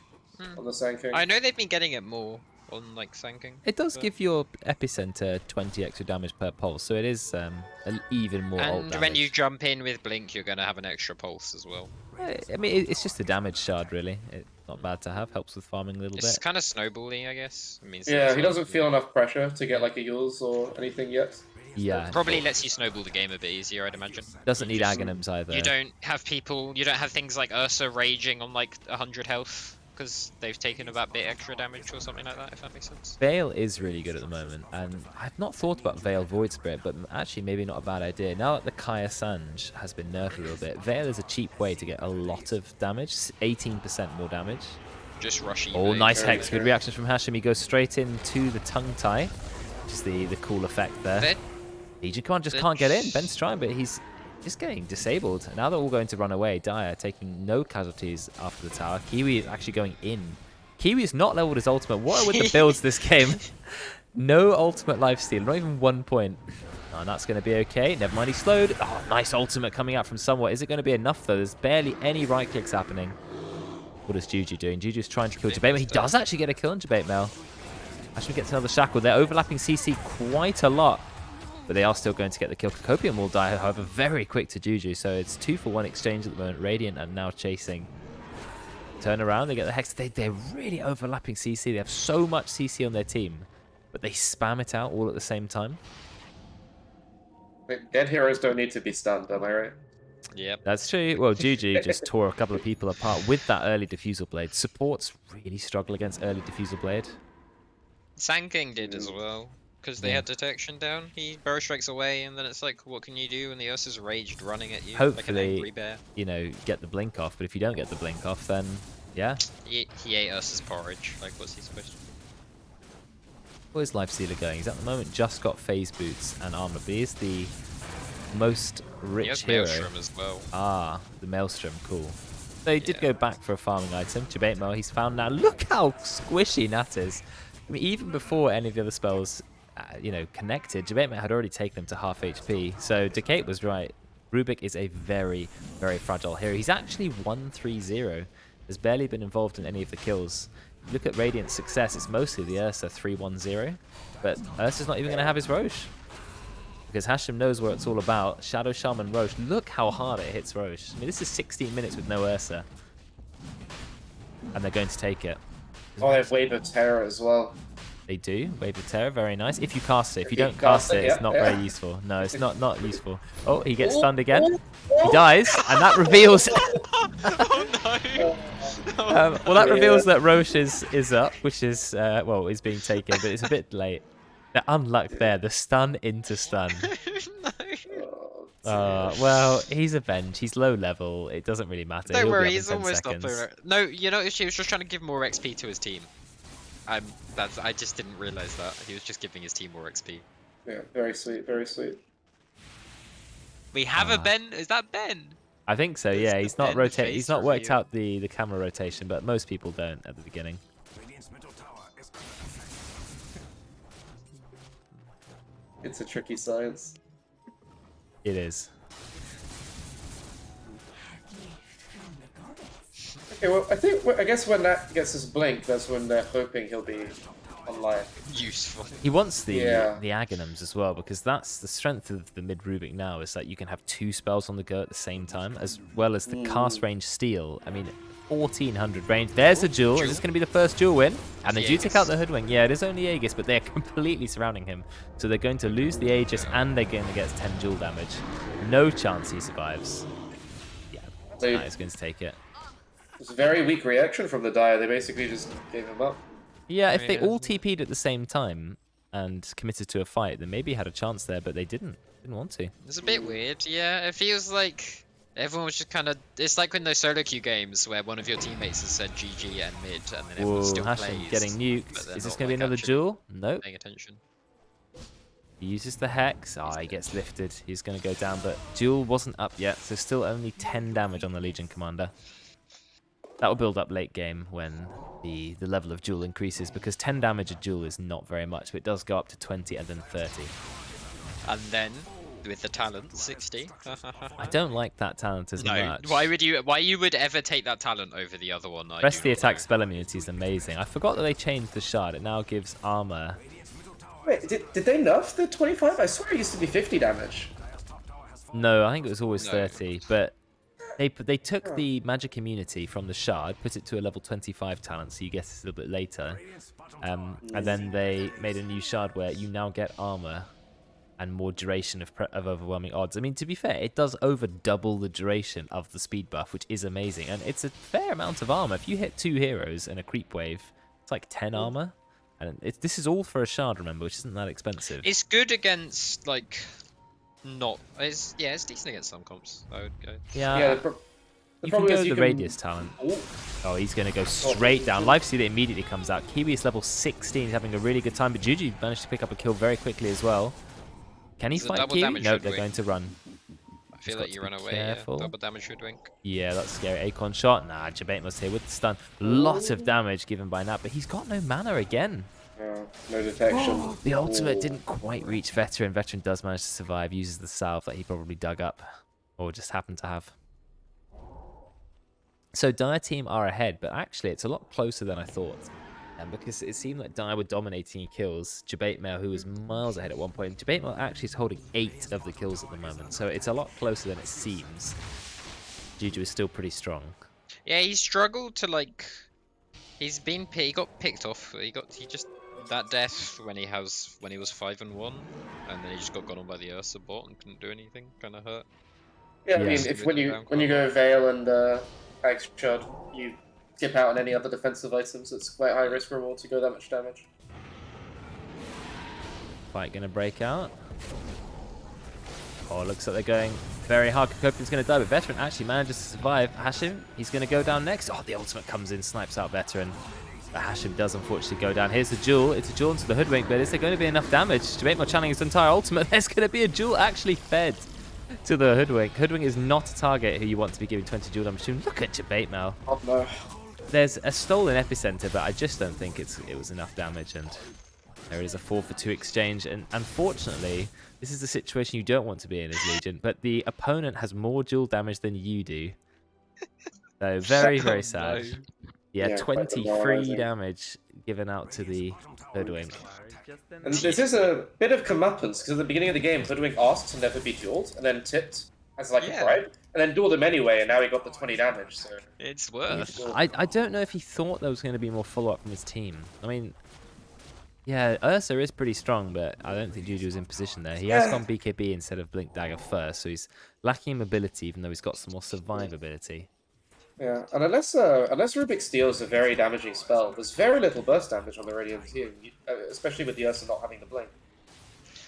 on the Sand King. I know they've been getting it more on like Sanking. It does but- give your Epicenter 20 extra damage per pulse, so it is an even more ult And damage. when you jump in with Blink, you're going to have an extra pulse as well. I mean, it's just a damage shard, really. It's not bad to have. Helps with farming a little It's bit. kind of snowballing, I guess. I mean, Yeah, it's he like- doesn't feel enough pressure to get like a Yules or anything yet. Yeah, Probably lets you snowball the game a bit easier, I'd imagine. doesn't need Aghanims either. You don't have things like Ursa raging on like 100 health because they've taken about a bit extra damage or something like that, if that makes sense. Veil is really good at the moment, and I've not thought about Veil Void Spirit, but actually maybe not a bad idea. Now that the Kaya Sanj has been nerfed a little bit, Veil is a cheap way to get a lot of damage, 18% more damage. Just rush Oh, eBay. nice Very hex. Good true. reactions from Hashim. He goes straight into the tongue tie, which is the cool effect there. Legion Command just can't get in. Ben's trying, but he's just getting disabled. Now they're all going to run away. Dire taking no casualties after the tower. Kiwi is actually going in. Kiwi has not leveled his ultimate. What are with the builds this game? No ultimate lifesteal, not even 1 point. Oh, and that's going to be okay. Never mind, he slowed. Oh, nice ultimate coming out from somewhere. Is it going to be enough, though? There's barely any right clicks happening. What is Juju doing? Juju's trying to kill Debate Mail. He does actually get a kill on Debate Mail. Actually gets another shackle. They're overlapping CC quite a lot. But they are still going to get the kill. Copium will die, however, very quick to Juju. So it's 2-for-1 exchange at the moment. Radiant are now chasing. Turn around, they get the Hex. They're really overlapping CC. They have so much CC on their team. But they spam it out all at the same time. Dead heroes don't need to be stunned, am I right? Yep. That's true. Well, Juju just tore a couple of people apart with that early Diffusal Blade. Supports really struggle against early Diffusal Blade. Sand did as well. Because they had detection down, he burrow strikes away, and then it's like, what can you do when the Ursa's raged running at you like an angry Hopefully, bear? you know, get the blink off. But if you don't get the blink off, then yeah. He ate Ursa's porridge. Like, what's he supposed to do? Where's Lifestealer going? He's at the moment just got phase boots and armor, but he is the most He rich has hero. Maelstrom as well. Ah, the Maelstrom, cool. So he did go back for a farming item. Debate Mail, he's found now. Look how squishy Nat is. I mean, even before any of the other spells, you know, connected, Debate Mail had already taken him to half HP. So Decate was right. Rubik is a very, very fragile hero. He's actually 1-3-0. Has barely been involved in any of the kills. Look at Radiant's success, it's mostly the Ursa 3-1-0. But Ursa's not even going to have his Roche. Because Hashem knows what it's all about. Shadow Shaman Roche. Look how hard it hits Roche. I mean, this is 16 minutes with no Ursa. And they're going to take it. Oh, they have Wave of Terror as well. They do. Wave of Terror, very nice. If you cast it. If you don't cast it, it's not very useful. No, it's not useful. Oh, he gets stunned again. He dies, and that reveals... Oh no! well, that reveals that Roche is up, which is, well, is being taken, but it's a bit late. The unluck there, the stun into stun. Well, he's avenged. He's low level. It doesn't really matter. Don't He'll worry, be he's up in 10 almost up seconds. there. No, you know, she was just trying to give more XP to his team. I just didn't realize that. He was just giving his team more XP. Yeah, very sweet, very sweet. We have a Ben. Is that Ben? I think so. Yeah, he's not Ben rotate. He's face not worked review. out the camera rotation, but most people don't at the beginning. Radiant's middle tower is under attack. It's a tricky science. It is. Okay, well, I guess when that gets his blink, that's when they're hoping he'll be online. Useful. He wants the Yeah. Aghanims as well, because that's the strength of the mid Rubik now, is that you can have 2 spells on the go at the same time, as well as the cast range steal. I mean, 1400 range. There's a duel. Is this going to be the first duel win? And they do take out the Hoodwink. Yeah, it is only Aegis, but they're completely surrounding him. So they're going to lose the Aegis, and they're going to get 10 duel damage. No chance he survives. Yeah, So that is going to take it. it's a very weak reaction from the Dire. They basically just gave him up. Yeah, if they all TP'd at the same time and committed to a fight, then maybe had a chance there, but they didn't. Didn't want to. It's a bit weird. Yeah, it feels like everyone was just kind of. It's like in those solo queue games where one of your teammates has said GG and mid, and then everyone Whoa, still Hashem plays. getting but nuked. they're Is this not, going to be like, another actually duel? Nope. Paying attention. He uses the Hex. Ah, he gets lifted. He's going to go down, but duel wasn't up yet, so still only 10 damage on the Legion Commander. That will build up late game when the level of duel increases, because 10 damage a duel is not very much, but it does go up to 20 and then 30. And then with the talent, 60. I don't like that talent as No, much. why you would ever take that talent over the other one? Rest of the do not attack know. spell immunity is amazing. I forgot that they changed the shard. It now gives armor. Wait, did they nerf the 25? I swear it used to be 50 damage. No, I think it was always No. 30, but they took the magic immunity from the shard, put it to a level 25 talent, so you get it a little bit later. And then they made a new shard where you now get armor and more duration of overwhelming odds. I mean, to be fair, it does over double the duration of the speed buff, which is amazing. And it's a fair amount of armor. If you hit 2 heroes and a creep wave, it's like 10 armor. And this is all for a shard, remember, which isn't that expensive. It's good against like not. It's decent against some comps. I would go. Yeah, You the can problem go is the you can... Radius talent. Ooh. Oh, he's going to go straight down. Lifestealer immediately comes out. Kiwi is level 16. He's having a really good time, but Juju managed to pick up a kill very quickly as well. Can he There's a fight double Kiwi? damage Nope, they're Hoodwink. going to run. I feel got like to you be run away, careful. yeah. Double damage Hoodwink. Yeah, that's scary. Acorn shot. Nah, Jabate must here with the stun. Lot of damage given by Nat, but he's got no mana again. No detection. The ultimate Ooh. didn't quite reach Veteran. Veteran does manage to survive, uses the salve that he probably dug up, or just happened to have. So Dire team are ahead, but actually it's a lot closer than I thought. Because it seemed like Dire were dominating in kills. Jabate Mail, who was miles ahead at one point. Jabate Mail actually is holding 8 of the kills at the moment, so it's a lot closer than it seems. Juju is still pretty strong. Yeah, he struggled to like. He got picked off. He just that death when he was 5-1, and then he just got gone on by the Ursa bot and couldn't do anything. Kind of hurt. Yeah, I Yeah. mean, when you go Veil and Axe Shard, you skip out on any other defensive items. It's quite high risk reward to go that much damage. Fight gonna break out. Oh, looks like they're going very hard. Kopian's gonna die, but Veteran actually manages to survive. Hashim, he's gonna go down next. Oh, the ultimate comes in, snipes out Veteran. But Hashim does unfortunately go down. Here's the duel. It's a duel into the Hoodwink, but is there going to be enough damage? Jabate channeling his entire ultimate. There's going to be a duel actually fed to the Hoodwink. Hoodwink is not a target who you want to be giving 20 duel damage to. Look at Jabate Mal. Oh no. There's a stolen epicenter, but I just don't think it was enough damage. And there is a 4-for-2 exchange. And unfortunately, this is the situation you don't want to be in as Legion. But the opponent has more duel damage than you do. So very, very sad. No. Yeah, Yeah, quite 23 demoralizing. damage given out to the Hoodwink. And this is a bit of comeuppance, because at the beginning of the game, Hoodwink asked to never be dueled, and then tipped as like Yeah. a bribe, and then dueled him anyway, and now he got the 20 damage, so... It's worth. I don't know if he thought there was going to be more follow-up from his team. I mean, yeah, Ursa is pretty strong, but I don't think Juju was in position there. He has gone BKB instead of Blink Dagger first, so he's lacking mobility, even though he's got some more survivability. Yeah, and unless Rubik steals a very damaging spell, there's very little burst damage on the Radiant team, especially with the Ursa not having the blink.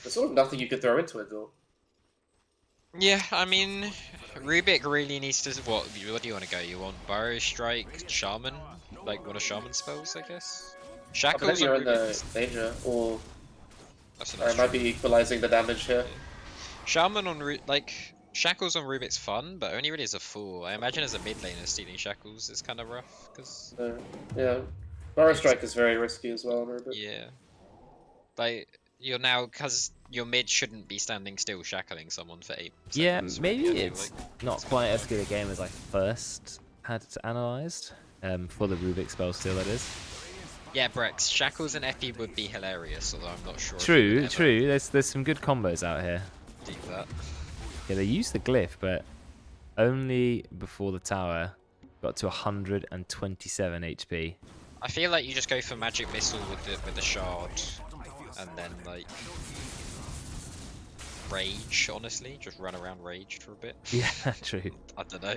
There's sort of nothing you could throw into it, though. Yeah, I mean, Rubik really needs to. What do you want to go? You want Burrow Strike, Shaman, like one of Shaman spells, I guess. I Shackles believe you're on in the Rubik. danger, or That's I might be equalizing the damage here. Shaman on Shackles on Rubik's fun, but only really as a fool. I imagine as a mid laner stealing Shackles is kind of rough, because Yeah, Burrow Strike is very risky as well on Rubik. yeah, like you're now because your mid shouldn't be standing still shackling someone for 8 Yeah, seconds. maybe really, I feel it's like. not quite as good a game as I first had it analysed. For the Rubik spell still, that is. Yeah, Brex, Shackles and Epi would be hilarious, although I'm not sure. if you True, would ever true. There's some good combos out here. do that. Yeah, they used the glyph, but only before the tower got to 127 HP. I feel like you just go for magic missile with the shard, and then like rage. Honestly, just run around rage for a bit. Yeah, true. I don't know.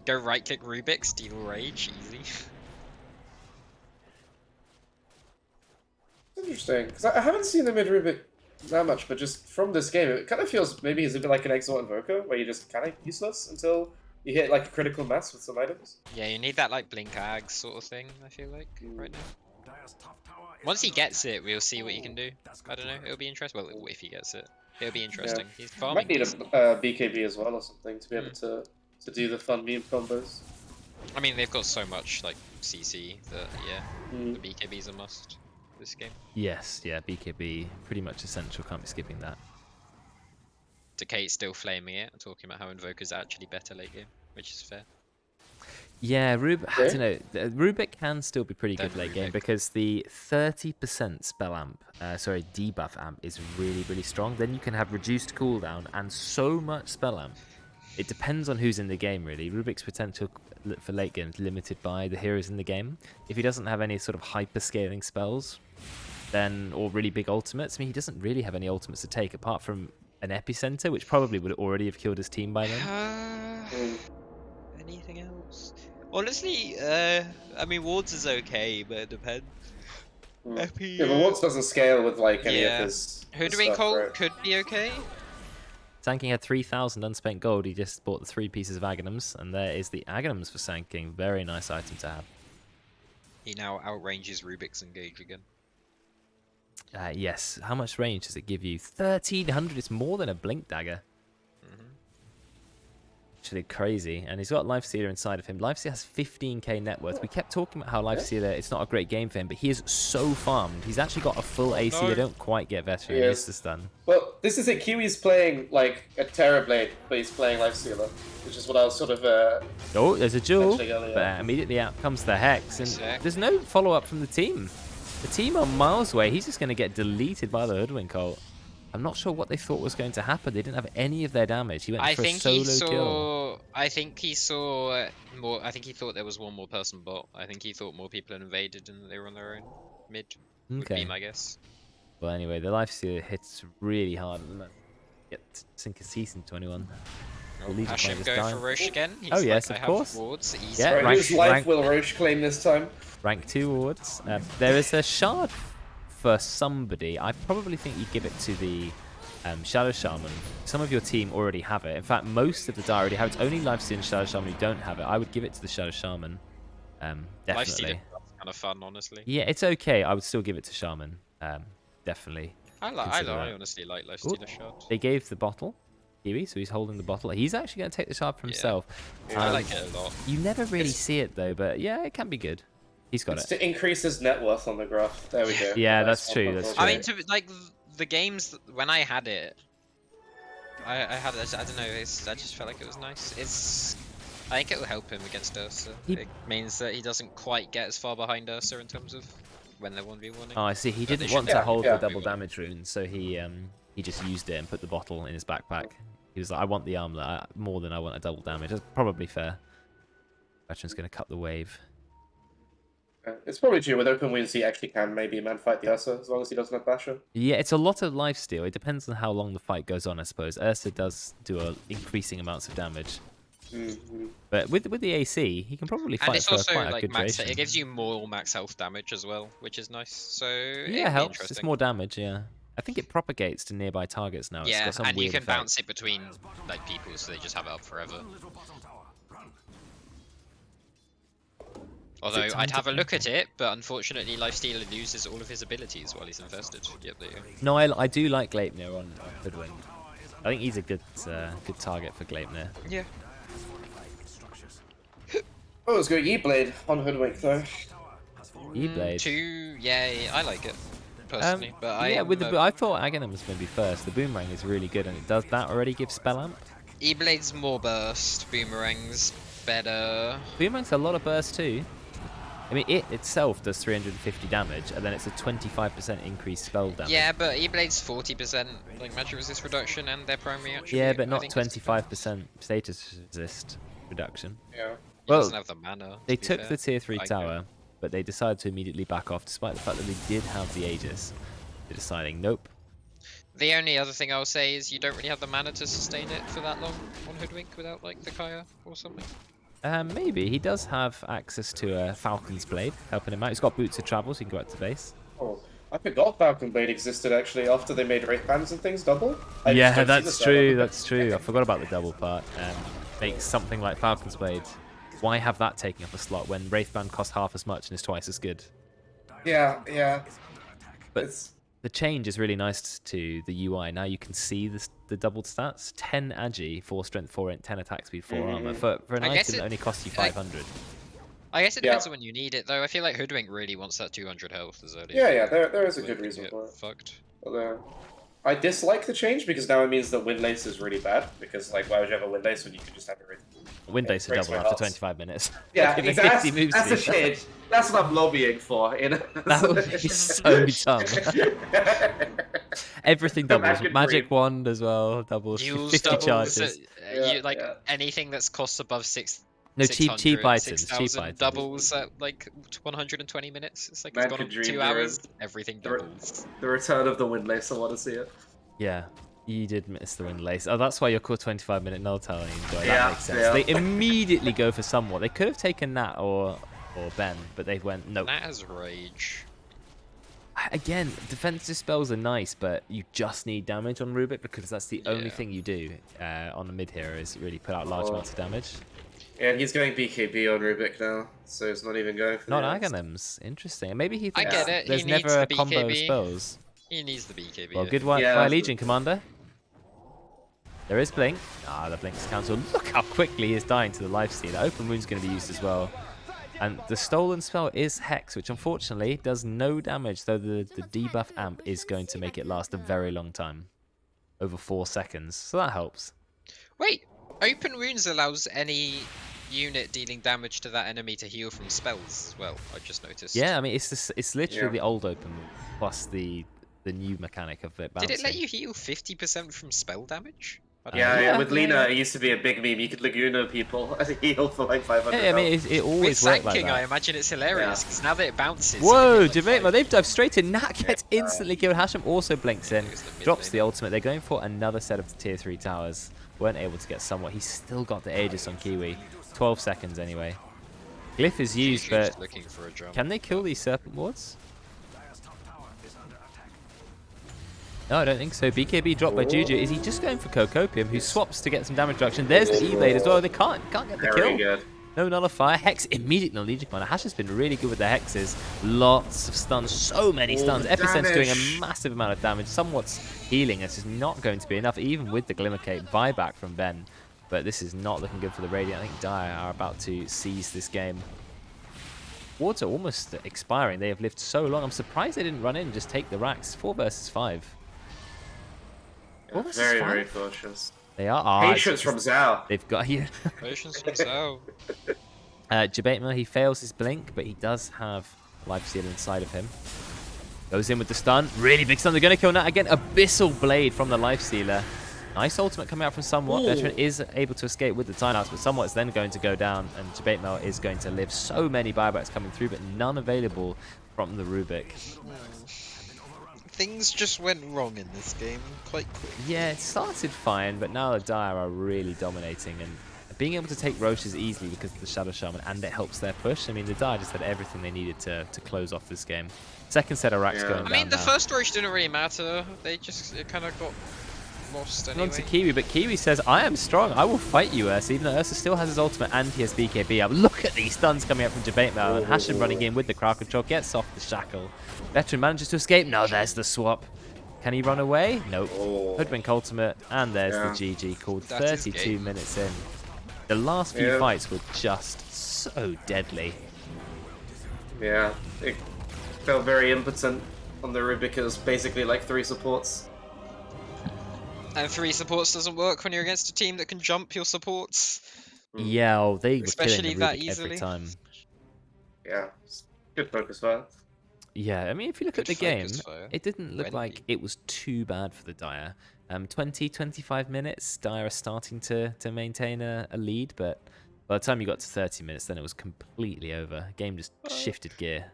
Go right click Rubik, steal rage, easy. Interesting, because I haven't seen the mid Rubik that much, but just from this game, it kind of feels maybe it's a bit like an Exalt Invoker, where you're just kind of useless until you hit like a critical mass with some items. Yeah, you need that like blink ags sort of thing. I feel like right now. Dire's top tower is Once he under gets it, we'll see what he can do. I don't know. It'll be interesting. Well, if he gets it, it'll be interesting. He's farming. Might need a decent. BKB as well or something to be able to do the fun meme combos. I mean, they've got so much like CC that yeah, Mm. the BKB's a must this game. Yes, yeah, BKB pretty much essential. Can't be skipping that. Decade's still flaming it, talking about how Invoker's actually better late game, which is fair. Yeah, Rubik. I don't know. Rubik can still be pretty good Don't late game Rubik. because the 30% spell amp, debuff amp is really, really strong. Then you can have reduced cooldown and so much spell amp. It depends on who's in the game, really. Rubik's potential for late game is limited by the heroes in the game. If he doesn't have any sort of hyper scaling spells, then or really big ultimates, I mean, he doesn't really have any ultimates to take apart from an epicenter, which probably would already have killed his team by then. Anything else? Honestly, I mean, Wards is okay, but it depends. Epi, Yeah, but Wards doesn't scale with like any Yeah. of his. Hoodwink stuff, ult right? could be okay. Sanking had 3,000 unspent gold. He just bought the 3 pieces of Aghanims, and there is the Aghanims for Sanking. Very nice item to have. He now outranges Rubik's Engage again. Yes. How much range does it give you? 1300. It's more than a blink dagger. Actually crazy. And he's got Lifestealer inside of him. Lifestealer has 15k net worth. We kept talking about how Lifestealer, it's not a great game for him, but he is so farmed. He's actually got a full AC. They don't quite get veteran. He used to stun. Well, this is it. Kiwi's playing like a Terrorblade, but he's playing Lifestealer, which is what I was sort of. Oh, there's a duel. Earlier. But immediately out comes the Hex. And there's no follow-up from the team. The team are miles away. He's just going to get deleted by the Hoodwink ult. I'm not sure what they thought was going to happen. They didn't have any of their damage. He went for a solo kill. I think he saw more. I think he thought there was one more person bot. I think he thought more people had invaded and they were on their own mid. Would be my guess. Well, anyway, the Lifestealer hits really hard at the moment. Yet, sink a cease in 21. Hashem going for Roche again. He's yes, like, of course. Wards, Yeah, right, whose life will Roche claim this time? Rank 2 wards. There is a shard for somebody. I probably think you give it to the Shadow Shaman. Some of your team already have it. In fact, most of the die already have it. It's only Lifestealer and Shadow Shaman who don't have it. I would give it to the Shadow Shaman. Definitely. Lifestealer kind of fun, honestly. Yeah, it's okay. I would still give it to Shaman. Definitely. I honestly like Lifestealer shard. They gave the bottle. Kiwi, so he's holding the bottle. He's actually going to take the shard for himself. I like it a lot. You never really see it though, but yeah, it can be good. He's got It's it. to increase his net worth on the graph. There we go. Yeah, that's true. That's true. I mean, like the games when I had it, I had it. I don't know. I just felt like it was nice. I think it will help him against Ursa. It means that he doesn't quite get as far behind Ursa in terms of when they're 1v1ing. Oh, I see. He didn't want to hold the double damage rune, so he just used it and put the bottle in his backpack. He was like, I want the armlet more than I want a double damage. That's probably fair. Veteran's going to cut the wave. It's probably true. With open wounds, he actually can maybe man fight the Ursa as long as he doesn't have Basher. Yeah, it's a lot of lifesteal. It depends on how long the fight goes on, I suppose. Ursa does do increasing amounts of damage. But with the AC, he can probably fight for quite a good duration. It gives you more max health damage as well, which is nice. So yeah, it helps. It's more damage, yeah. I think it propagates to nearby targets now. Yeah, it's got some and you weird can effect. bounce it between like people, so they just have it up forever. Although I'd have a look at it, but unfortunately Lifestealer loses all of his abilities while he's infested. Yep, there you go. No, I do like Gleipnir on Hoodwink. I think he's a good target for Gleipnir. Yeah. Oh, let's go E-Blade on Hoodwink though. E-Blade. Yeah, I like it personally, but I thought Aghanim was going to be first. The boomerang is really good, and it does that already give spell amp. E-Blade's more burst, boomerang's better. Boomerang's a lot of burst too. I mean, it itself does 350 damage, and then it's a 25% increased spell damage. Yeah, but E-Blade's 40% like magic resist reduction, and their primary attribute. Yeah, but not 25% status resist reduction. Yeah. Well, doesn't have the mana. They took the tier 3 tower, but they decided to immediately back off, despite the fact that they did have the Aegis. They're deciding, nope. The only other thing I'll say is you don't really have the mana to sustain it for that long on Hoodwink without like the Kaya or something. Maybe. He does have access to a Falcon's Blade, helping him out. He's got boots of travel, so he can go out to base. Oh, I forgot Falcon Blade existed actually after they made Wraith Bands and things double. Yeah, that's true. That's true. I forgot about the double part. Makes something like Falcon's Blade. Why have that taking up a slot when Wraithband costs half as much and is twice as good? Yeah. But the change is really nice to the UI. Now you can see the doubled stats. 10 agi, 4 strength, 4 int, 10 attack speed, 4 armor. For an item that only costs you 500. I guess it depends on when you need it, though. I feel like Hoodwink really wants that 200 health as early. Yeah, there is a good reason for it. Fucked. I dislike the change because now it means that Windlace is really bad. Because like, why would you have a Windlace when you could just have it? Windlace is double after 25 minutes. Yeah, exactly. That's a change. That's what I'm lobbying for. That would be so dumb. Everything doubles. Magic Wand as well doubles. 50 doubles, charges. Anything that's costs above 6. No, cheap items. Doubles at like 120 minutes. It's like Magic it's gone on 2 hours. Everything doubles. The return of the Windlace. I want to see it. Yeah. You did miss the Windlace. Oh, that's why you're called 25-minute null tallying. Yeah, that makes sense. Yeah. They immediately go for somewhat. They could have taken Nat or Ben, but they went nope. Nat has rage. Again, defensive spells are nice, but you just need damage on Rubik because that's the only thing you do on the mid hero is really put out large amounts of damage. Yeah, and he's going BKB on Rubik now, so it's not even going for Not Aghanim's. Interesting. Maybe he thinks I get it. there's he needs never a the combo of BKB. spells. He needs the BKB. Well, good work Yeah, by that's Legion, Commander. There is Blink. Ah, the Blink's cancelled. Look how quickly he is dying to the Lifesteal. The Open Wound's going to be used as well. And the stolen spell is Hex, which unfortunately does no damage, though the debuff amp is going to make it last a very long time. Over 4 seconds. So that helps. Wait, Open Wounds allows any unit dealing damage to that enemy to heal from spells as well, I just noticed. Yeah, I mean, it's literally Yeah. the old Open Wound plus the new mechanic of it bouncing. Did it let you heal 50% from spell damage? I don't Yeah, know. yeah, with yeah, Lina, yeah. it used to be a big meme. You could Laguna people and heal for like 500 Yeah, I mean, health. it With always worked like Sanking, I that. imagine it's hilarious, because now that it bounces... Whoa, you can hit, like, Jamaica, they've 5. dived straight in. Nat gets instantly killed. Hashem also blinks in, It's the mid drops lane. the ultimate. They're going for another set of tier 3 towers. Weren't able to get somewhat. He's still got the Aegis on Kiwi. 12 seconds anyway. Glyph is used, Juju's but looking for a jump. can they kill these Serpent Wards? Dire's top tower is under attack. No, I don't think so. BKB dropped by Juju. Is he just going for Cocopium, who swaps to get some damage reduction? There's the E-Blade as well. They can't get the Very kill. good. No nullifier. Hex immediately on Legion Commander. Hash has been really good with the hexes. Lots of stuns. So many stuns. Epicent's doing damage. a massive amount of damage. Somewhat's healing. This is not going to be enough, even with the Glimmer Cape buyback from Ben. But this is not looking good for the Radiant. I think Dire are about to seize this game. Wards are almost expiring. They have lived so long. I'm surprised they didn't run in and just take the racks. 4 versus 5. 4 versus Very, 5? very cautious. They are. Ah, Patience from Zhao. They've got here. Patience from Zhao. Jabaitma, he fails his blink, but he does have Lifesteal inside of him. Goes in with the stun. Really big stun. They're going to kill Nat again. Abyssal Blade from the Lifestealer. Nice ultimate coming out from Somewhat. Veteran is able to escape with the timeouts, but Somewhat is then going to go down, and Jabaitma is going to live. So many buybacks coming through, but none available from the Rubik. Things just went wrong in this game quite quick. Yeah, it started fine, but now the Dire are really dominating, and being able to take Roches easily because of the Shadow Shaman, and it helps their push. I mean, the Dire just had everything they needed to close off this game. Second set of racks Yeah. going I down mean, the now. first Roche didn't really matter. They just kind of got lost On anyway. to Kiwi, but Kiwi says, I am strong, I will fight you, Ursa, even though Ursa still has his ultimate and he has BKB up. Look at these stuns coming out from Jabaitma, and Hashem running in with the crowd control, gets off the shackle. Veteran manages to escape. No, there's the swap. Can he run away? Nope. Oh. Hoodwink ultimate, and there's Yeah. the GG called. That is 32 game. minutes in. The last few Yeah. fights were just so deadly. Yeah, it felt very impotent on the Rubik. It was basically like 3 supports. And 3 supports doesn't work when you're against a team that can jump your supports. Yeah, oh, they were Especially killing the that Rubik every easily. time. Yeah, it's good focus fire. Yeah, I mean, if you look at Good the game, focus fire. it didn't look Wendy. like it was too bad for the Dire. 20, 25 minutes, Dire are starting to maintain a lead, but by the time you got to 30 minutes, then it was completely over. Game just shifted gear.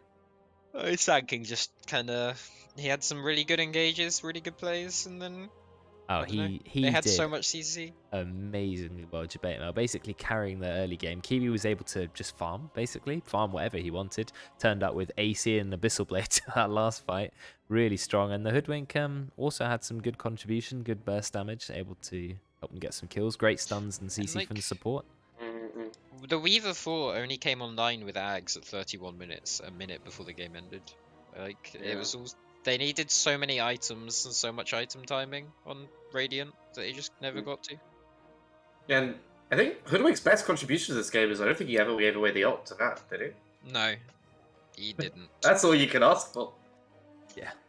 Sanking just kind of... He had some really good engages, really good plays, and then... Oh, I don't know. he They had did so much CC. amazingly well. Jabaitma basically carrying the early game. Kiwi was able to just farm, basically. Farm whatever he wanted. Turned up with AC and Abyssal Blade to that last fight. Really strong. And the Hoodwink also had some good contribution, good burst damage. Able to help them get some kills. Great stuns and CC from the like- support. Mm-mm. The Weaver 4 only came online with Ags at 31 minutes, a minute before the game ended. Like, Yeah. it was all... They needed so many items and so much item timing on Radiant that they just never got to. And I think Hoodwink's best contribution to this game is I don't think he ever gave away the ult to that, did he? No, he didn't. That's all you can ask for. Yeah.